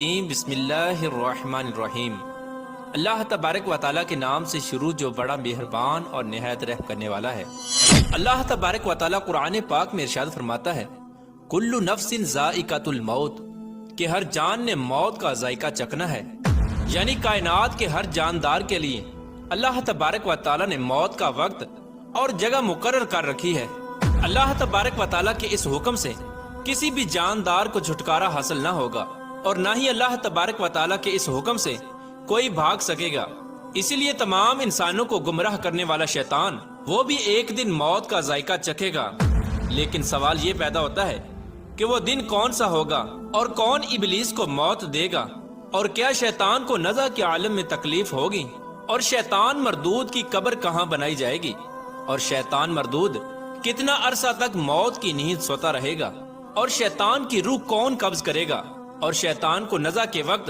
بسم اللہ الرحمن الرحیم۔ اللہ تبارک و تعالیٰ کے نام سے شروع جو بڑا مہربان اور نہایت رحم کرنے والا ہے۔ اللہ تبارک و تعالیٰ قرآن پاک میں ارشاد فرماتا ہے کل نفس ذائقۃ الموت، کہ ہر جان نے موت کا ذائقہ چکھنا ہے، یعنی کائنات کے ہر جاندار کے لیے اللہ تبارک و تعالیٰ نے موت کا وقت اور جگہ مقرر کر رکھی ہے۔ اللہ تبارک و تعالیٰ کے اس حکم سے کسی بھی جاندار کو چھٹکارا حاصل نہ ہوگا، اور نہ ہی اللہ تبارک و تعالیٰ کے اس حکم سے کوئی بھاگ سکے گا۔ اسی لیے تمام انسانوں کو گمراہ کرنے والا شیطان وہ بھی ایک دن موت کا ذائقہ چکھے گا۔ لیکن سوال یہ پیدا ہوتا ہے کہ وہ دن کون سا ہوگا اور کون ابلیس کو موت دے گا، اور کیا شیطان کو نزع کے عالم میں تکلیف ہوگی، اور شیطان مردود کی قبر کہاں بنائی جائے گی، اور شیطان مردود کتنا عرصہ تک موت کی نیند سوتا رہے گا، اور شیطان کی روح کون قبض کرے گا، اور شیطان کو نزع کے وقت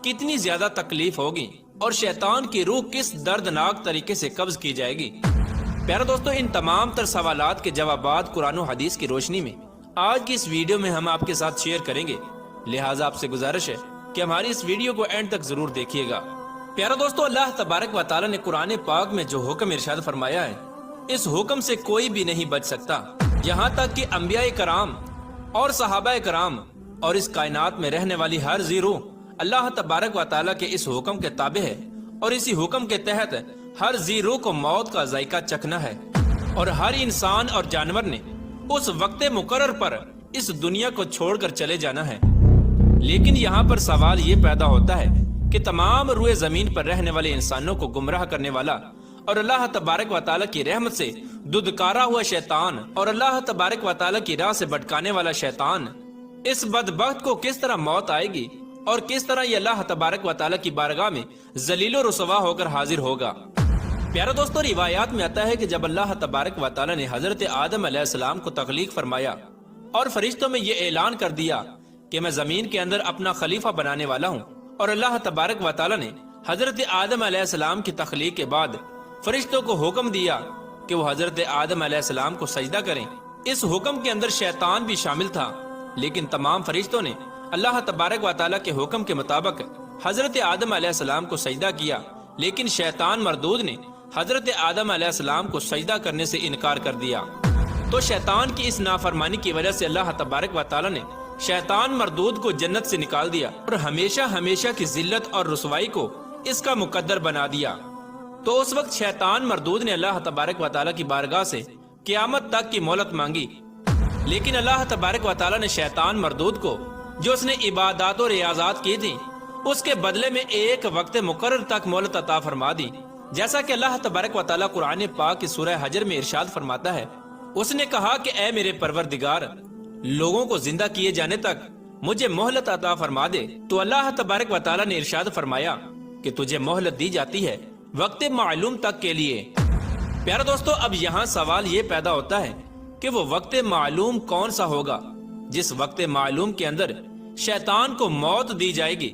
کتنی زیادہ تکلیف ہوگی، اور شیطان کی روح کس دردناک طریقے سے قبض کی جائے گی۔ پیارے دوستو، ان تمام تر سوالات کے جوابات قرآن و حدیث کی روشنی میں آج کی اس ویڈیو میں ہم آپ کے ساتھ شیئر کریں گے، لہٰذا آپ سے گزارش ہے کہ ہماری اس ویڈیو کو اینڈ تک ضرور دیکھیے گا۔ پیارے دوستو، اللہ تبارک و تعالیٰ نے قرآن پاک میں جو حکم ارشاد فرمایا ہے، اس حکم سے کوئی بھی نہیں بچ سکتا، یہاں تک کہ انبیاء کرام اور صحابہ کرام اور اس کائنات میں رہنے والی ہر ذی روح اللہ تبارک و تعالیٰ کے اس حکم کے تابع ہے، اور اسی حکم کے تحت ہر ذی روح کو موت کا ذائقہ چکھنا ہے، اور ہر انسان اور جانور نے اس وقت مقرر پر اس دنیا کو چھوڑ کر چلے جانا ہے۔ لیکن یہاں پر سوال یہ پیدا ہوتا ہے کہ تمام روئے زمین پر رہنے والے انسانوں کو گمراہ کرنے والا اور اللہ تبارک و تعالیٰ کی رحمت سے دودکارا ہوا شیطان اور اللہ تبارک و تعالیٰ کی راہ سے بھٹکانے والا شیطان، اس بدبخت کو کس طرح موت آئے گی، اور کس طرح یہ اللہ تبارک و تعالیٰ کی بارگاہ میں ذلیل و رسوا ہو کر حاضر ہوگا۔ پیارے دوستو، روایات میں آتا ہے کہ جب اللہ تبارک و تعالیٰ نے حضرت آدم علیہ السلام کو تخلیق فرمایا اور فرشتوں میں یہ اعلان کر دیا کہ میں زمین کے اندر اپنا خلیفہ بنانے والا ہوں، اور اللہ تبارک و تعالیٰ نے حضرت آدم علیہ السلام کی تخلیق کے بعد فرشتوں کو حکم دیا کہ وہ حضرت آدم علیہ السلام کو سجدہ کریں۔ اس حکم کے اندر شیطان بھی شامل تھا، لیکن تمام فرشتوں نے اللہ تبارک و تعالیٰ کے حکم کے مطابق حضرت آدم علیہ السلام کو سجدہ کیا، لیکن شیطان مردود نے حضرت آدم علیہ السلام کو سجدہ کرنے سے انکار کر دیا۔ تو شیطان کی اس نافرمانی کی وجہ سے اللہ تبارک و تعالیٰ نے شیطان مردود کو جنت سے نکال دیا، اور ہمیشہ ہمیشہ کی ذلت اور رسوائی کو اس کا مقدر بنا دیا۔ تو اس وقت شیطان مردود نے اللہ تبارک و تعالیٰ کی بارگاہ سے قیامت تک کی مہلت مانگی، لیکن اللہ تبارک و تعالیٰ نے شیطان مردود کو جو اس نے عبادات و ریاضات کی تھی اس کے بدلے میں ایک وقت مقرر تک مہلت عطا فرما دی، جیسا کہ اللہ تبارک و تعالیٰ قرآن پاک کی سورہ حجر میں ارشاد فرماتا ہے۔ اس نے کہا کہ اے میرے پروردگار، لوگوں کو زندہ کیے جانے تک مجھے مہلت عطا فرما دے۔ تو اللہ تبارک و تعالیٰ نے ارشاد فرمایا کہ تجھے مہلت دی جاتی ہے وقت معلوم تک کے لیے۔ پیارے دوستو، اب یہاں سوال یہ پیدا ہوتا ہے کہ وہ وقت معلوم کون سا ہوگا جس وقت معلوم کے اندر شیطان کو موت دی جائے گی۔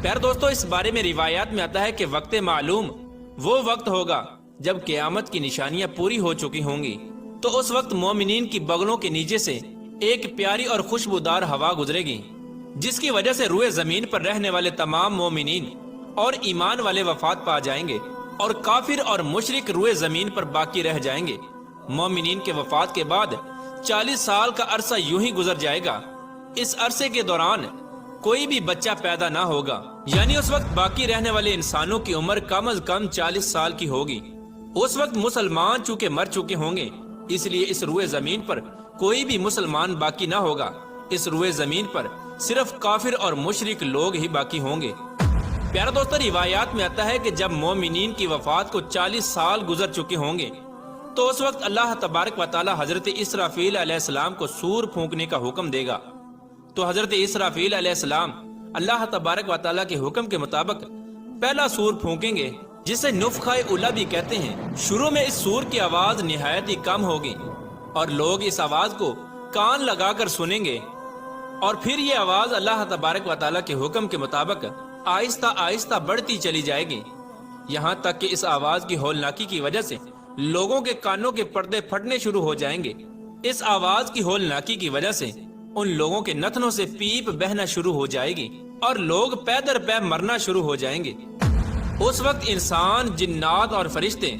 پیارے دوستو، اس بارے میں روایات میں آتا ہے کہ وقت معلوم وہ وقت ہوگا جب قیامت کی نشانیاں پوری ہو چکی ہوں گی، تو اس وقت مومنین کی بغلوں کے نیچے سے ایک پیاری اور خوشبودار ہوا گزرے گی، جس کی وجہ سے روئے زمین پر رہنے والے تمام مومنین اور ایمان والے وفات پا جائیں گے، اور کافر اور مشرک روئے زمین پر باقی رہ جائیں گے۔ مومنین کے وفات کے بعد 40 سال کا عرصہ یوں ہی گزر جائے گا۔ اس عرصے کے دوران کوئی بھی بچہ پیدا نہ ہوگا، یعنی اس وقت باقی رہنے والے انسانوں کی عمر کم از کم 40 سال کی ہوگی۔ اس وقت مسلمان چونکہ مر چکے ہوں گے، اس لیے اس روئے زمین پر کوئی بھی مسلمان باقی نہ ہوگا۔ اس روئے زمین پر صرف کافر اور مشرک لوگ ہی باقی ہوں گے۔ پیارے دوستو، روایات میں آتا ہے کہ جب مومنین کی وفات کو 40 سال گزر چکے ہوں گے، تو اس وقت اللہ تبارک و تعالی حضرت اسرافیل علیہ السلام کو سور پھونکنے کا حکم دے گا۔ تو حضرت اسرافیل علیہ السلام اللہ تبارک و تعالی کے حکم کے مطابق پہلا سور پھونکیں گے، جسے نفخہ اولا بھی کہتے ہیں۔ شروع میں اس سور کی آواز نہایت ہی کم ہوگی، اور لوگ اس آواز کو کان لگا کر سنیں گے، اور پھر یہ آواز اللہ تبارک و تعالی کے حکم کے مطابق آہستہ آہستہ بڑھتی چلی جائے گی، یہاں تک کہ اس آواز کی ہولناکی کی وجہ سے لوگوں کے کانوں کے پردے پھٹنے شروع ہو جائیں گے۔ اس آواز کی ہولناکی کی وجہ سے ان لوگوں کے نتنوں سے پیپ بہنا شروع ہو جائے گی اور لوگ پے در پے مرنا شروع ہو جائیں گے۔ اس وقت انسان، جنات اور فرشتے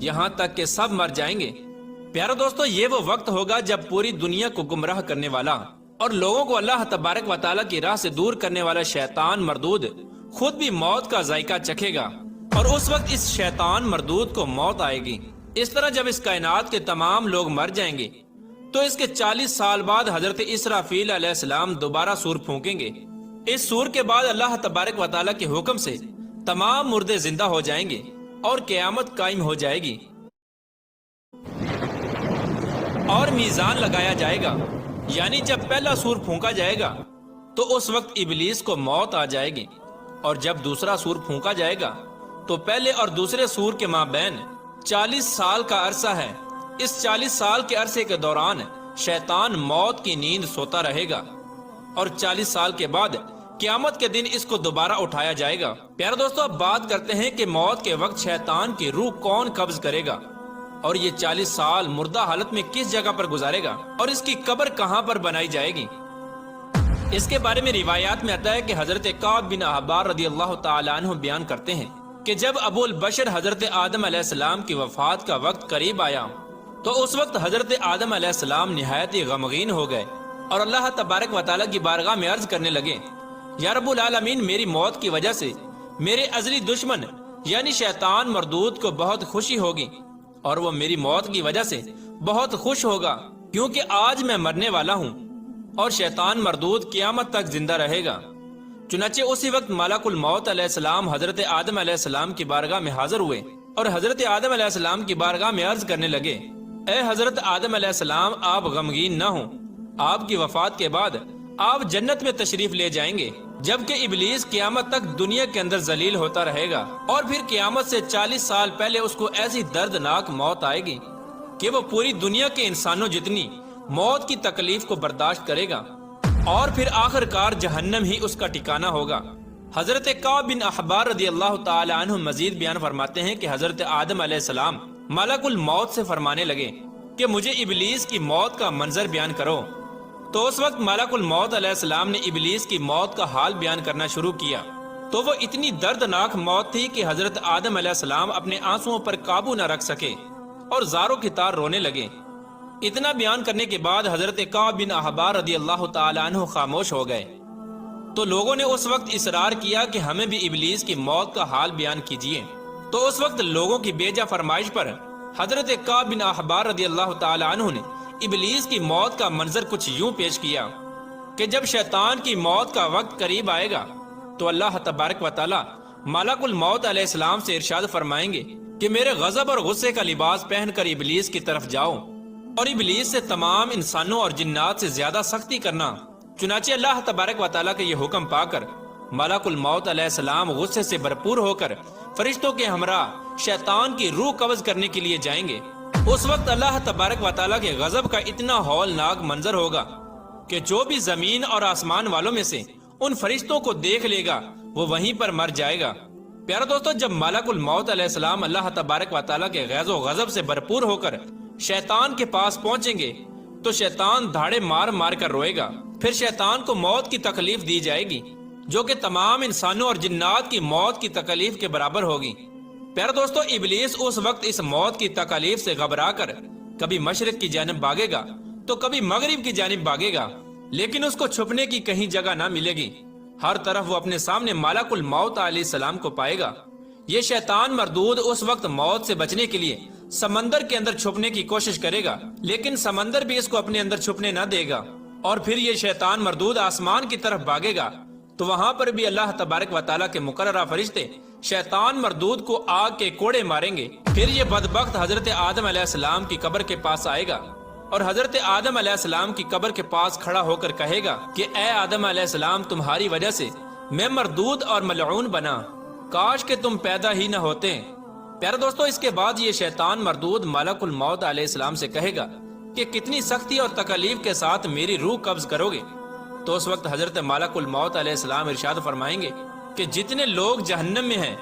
یہاں تک کہ سب مر جائیں گے۔ پیارو دوستو، یہ وہ وقت ہوگا جب پوری دنیا کو گمراہ کرنے والا اور لوگوں کو اللہ تبارک و تعالیٰ کی راہ سے دور کرنے والا شیطان مردود خود بھی موت کا ذائقہ چکھے گا، اور اس وقت اس شیطان مردود کو موت آئے گی۔ اس طرح جب اس کائنات کے تمام لوگ مر جائیں گے تو اس کے 40 سال بعد حضرت اسرافیل علیہ السلام دوبارہ سور پھونکیں گے۔ اس سور کے بعد اللہ تبارک و تعالیٰ کے حکم سے تمام مردے زندہ ہو جائیں گے اور قیامت قائم ہو جائے گی اور میزان لگایا جائے گا۔ یعنی جب پہلا سور پھونکا جائے گا تو اس وقت ابلیس کو موت آ جائے گی، اور جب دوسرا سور پھونکا جائے گا تو پہلے اور دوسرے سور کے مابین 40 سال کا عرصہ ہے۔ اس 40 سال کے عرصے کے دوران شیطان موت کی نیند سوتا رہے گا، اور 40 سال کے بعد قیامت کے دن اس کو دوبارہ اٹھایا جائے گا۔ پیارے دوستو، اب بات کرتے ہیں کہ موت کے وقت شیطان کی روح کون قبض کرے گا، اور یہ 40 سال مردہ حالت میں کس جگہ پر گزارے گا، اور اس کی قبر کہاں پر بنائی جائے گی۔ اس کے بارے میں روایات میں آتا ہے کہ حضرت کعب بن احبار رضی اللہ تعالیٰ عنہ بیان کرتے ہیں کہ جب ابو البشر حضرت آدم علیہ السلام کی وفات کا وقت قریب آیا تو اس وقت حضرت آدم علیہ السلام نہایت ہی غمگین ہو گئے اور اللہ تبارک و تعالیٰ کی بارگاہ میں عرض کرنے لگے، یا رب العالمین، میری موت کی وجہ سے میرے ازلی دشمن یعنی شیطان مردود کو بہت خوشی ہوگی، اور وہ میری موت کی وجہ سے بہت خوش ہوگا، کیونکہ آج میں مرنے والا ہوں اور شیطان مردود قیامت تک زندہ رہے گا۔ چنانچہ اسی وقت ملک الموت علیہ السلام حضرت آدم علیہ السلام کی بارگاہ میں حاضر ہوئے اور حضرت آدم علیہ السلام کی بارگاہ میں عرض کرنے لگے، اے حضرت آدم علیہ السلام، آپ غمگین نہ ہوں، آپ کی وفات کے بعد آپ جنت میں تشریف لے جائیں گے، جبکہ ابلیس قیامت تک دنیا کے اندر ذلیل ہوتا رہے گا، اور پھر قیامت سے 40 سال پہلے اس کو ایسی دردناک موت آئے گی کہ وہ پوری دنیا کے انسانوں جتنی موت کی تکلیف کو برداشت کرے گا، اور پھر آخر کار جہنم ہی اس کا ٹھکانہ ہوگا۔ حضرت کعب بن احبار رضی اللہ تعالی عنہ مزید بیان فرماتے ہیں کہ حضرت آدم علیہ السلام ملک الموت سے فرمانے لگے کہ مجھے ابلیس کی موت کا منظر بیان کرو، تو اس وقت ملک الموت علیہ السلام نے ابلیس کی موت کا حال بیان کرنا شروع کیا، تو وہ اتنی دردناک موت تھی کہ حضرت آدم علیہ السلام اپنے آنسوؤں پر قابو نہ رکھ سکے اور زاروں کی طرح رونے لگے۔ اتنا بیان کرنے کے بعد حضرت کعب بن احبار رضی اللہ تعالی عنہ خاموش ہو گئے، تو لوگوں نے اس وقت اصرار کیا کہ ہمیں بھی ابلیس کی موت کا حال بیان کیجیے۔ تو اس وقت لوگوں کی بیجا فرمائش پر حضرت کعب بن احبار رضی اللہ تعالی عنہ نے ابلیس کی موت کا منظر کچھ یوں پیش کیا کہ جب شیطان کی موت کا وقت قریب آئے گا تو اللہ تبارک و تعالی ملک الموت علیہ السلام سے ارشاد فرمائیں گے کہ میرے غضب اور غصے کا لباس پہن کر ابلیس کی طرف جاؤ اور ابلیس سے تمام انسانوں اور جنات سے زیادہ سختی کرنا۔ چنانچہ اللہ تبارک و تعالیٰ کے یہ حکم پا کر ملک الموت علیہ السلام غصے سے بھرپور ہو کر فرشتوں کے ہمراہ شیطان کی روح قبض کرنے کے لیے جائیں گے۔ اس وقت اللہ تبارک و تعالیٰ کے غضب کا اتنا ہولناک منظر ہوگا کہ جو بھی زمین اور آسمان والوں میں سے ان فرشتوں کو دیکھ لے گا وہ وہیں پر مر جائے گا۔ پیارے دوستو، جب ملک الموت علیہ السلام اللہ تبارک و تعالیٰ کے غیظ و غضب سے بھرپور ہو کر شیطان کے پاس پہنچیں گے تو شیطان دھاڑے مار مار کر روئے گا۔ پھر شیطان کو موت کی تکلیف دی جائے گی جو کہ تمام انسانوں اور جنات کی موت کی تکلیف کے برابر ہوگی۔ پیارے دوستو، ابلیس اس وقت اس موت کی تکلیف سے گھبرا کر کبھی مشرق کی جانب بھاگے گا تو کبھی مغرب کی جانب بھاگے گا، لیکن اس کو چھپنے کی کہیں جگہ نہ ملے گی۔ ہر طرف وہ اپنے سامنے ملک الموت علیہ السلام کو پائے گا۔ یہ شیطان مردود اس وقت موت سے بچنے کے لیے سمندر کے اندر چھپنے کی کوشش کرے گا، لیکن سمندر بھی اس کو اپنے اندر چھپنے نہ دے گا، اور پھر یہ شیطان مردود آسمان کی طرف بھاگے گا تو وہاں پر بھی اللہ تبارک و تعالیٰ کے مقررہ فرشتے شیطان مردود کو آگ کے کوڑے ماریں گے۔ پھر یہ بدبخت حضرت آدم علیہ السلام کی قبر کے پاس آئے گا اور حضرت آدم علیہ السلام کی قبر کے پاس کھڑا ہو کر کہے گا کہ اے آدم علیہ السلام، تمہاری وجہ سے میں مردود اور ملعون بنا، کاش کہ تم پیدا ہی نہ ہوتے۔ پیارے دوستو، اس کے بعد یہ شیطان مردود ملک الموت علیہ السلام سے کہے گا کہ کتنی سختی اور تکلیف کے ساتھ میری روح قبض کرو گے۔ تو اس وقت حضرت ملک الموت علیہ السلام ارشاد فرمائیں گے کہ جتنے لوگ جہنم میں ہیں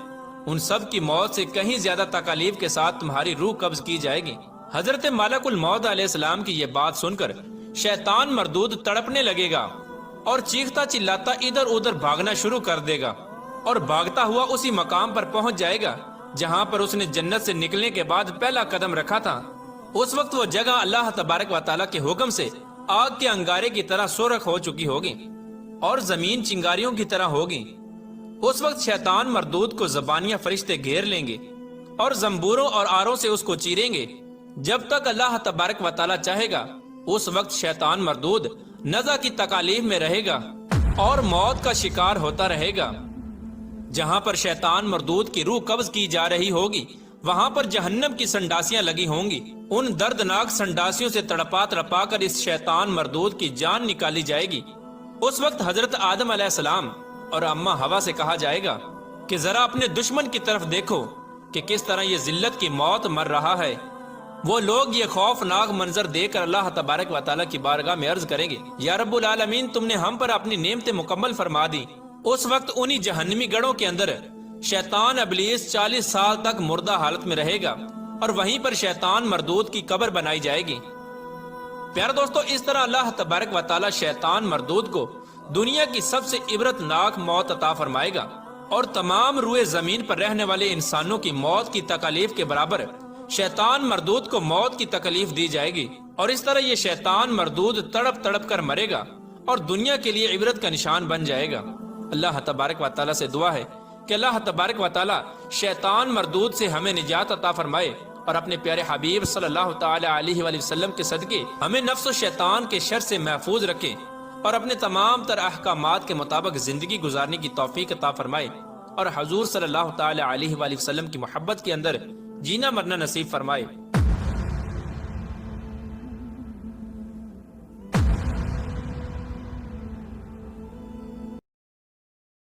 ان سب کی موت سے کہیں زیادہ تکلیف کے ساتھ تمہاری روح قبض کی جائے گی۔ حضرت ملک الموت علیہ السلام کی یہ بات سن کر شیطان مردود تڑپنے لگے گا اور چیختا چلاتا ادھر ادھر بھاگنا شروع کر دے گا، اور بھاگتا ہوا اسی مقام پر پہنچ جائے گا جہاں پر اس نے جنت سے نکلنے کے بعد پہلا قدم رکھا تھا۔ اس وقت وہ جگہ اللہ تبارک و تعالیٰ کے حکم سے آگ کے انگارے کی طرح سرخ ہو چکی ہوگی اور زمین چنگاریوں کی طرح ہوگی۔ اس وقت شیطان مردود کو زبانیہ فرشتے گھیر لیں گے اور زنبوروں اور آروں سے اس کو چیریں گے جب تک اللہ تبارک و تعالیٰ چاہے گا۔ اس وقت شیطان مردود نزع کی تکالیف میں رہے گا اور موت کا شکار ہوتا رہے گا۔ جہاں پر شیطان مردود کی روح قبض کی جا رہی ہوگی وہاں پر جہنم کی سنڈاسیاں لگی ہوں گی۔ ان دردناک سنڈاسیوں سے تڑپا تڑپا کر اس شیطان مردود کی جان نکالی جائے گی۔ اس وقت حضرت آدم علیہ السلام اور اماں حوا سے کہا جائے گا کہ ذرا اپنے دشمن کی طرف دیکھو کہ کس طرح یہ ذلت کی موت مر رہا ہے۔ وہ لوگ یہ خوفناک منظر دیکھ کر اللہ تبارک و تعالیٰ کی بارگاہ میں عرض کریں گے، یا رب العالمین، تم نے ہم پر اپنی نعمتیں مکمل فرما دی۔ اس وقت انہی جہنمی گڑھوں کے اندر شیطان ابلیس 40 سال تک مردہ حالت میں رہے گا اور وہیں پر شیطان مردود کی قبر بنائی جائے گی۔ پیارے دوستو، اس طرح اللہ تبارک و تعالیٰ شیطان مردود کو دنیا کی سب سے عبرت ناک موت عطا فرمائے گا اور تمام روئے زمین پر رہنے والے انسانوں کی موت کی تکالیف کے برابر شیطان مردود کو موت کی تکلیف دی جائے گی، اور اس طرح یہ شیطان مردود تڑپ تڑپ کر مرے گا اور دنیا کے لیے عبرت کا نشان بن جائے گا۔ اللہ تبارک و تعالیٰ سے دعا ہے کہ اللہ تبارک و تعالیٰ شیطان مردود سے ہمیں نجات عطا فرمائے اور اپنے پیارے حبیب صلی اللہ تعالی علیہ وآلہ وسلم کے صدقے ہمیں نفس و شیطان کے شر سے محفوظ رکھے اور اپنے تمام تر احکامات کے مطابق زندگی گزارنے کی توفیق عطا فرمائے اور حضور صلی اللہ تعالی علیہ وآلہ وسلم کی محبت کے اندر جینا مرنا نصیب فرمائے۔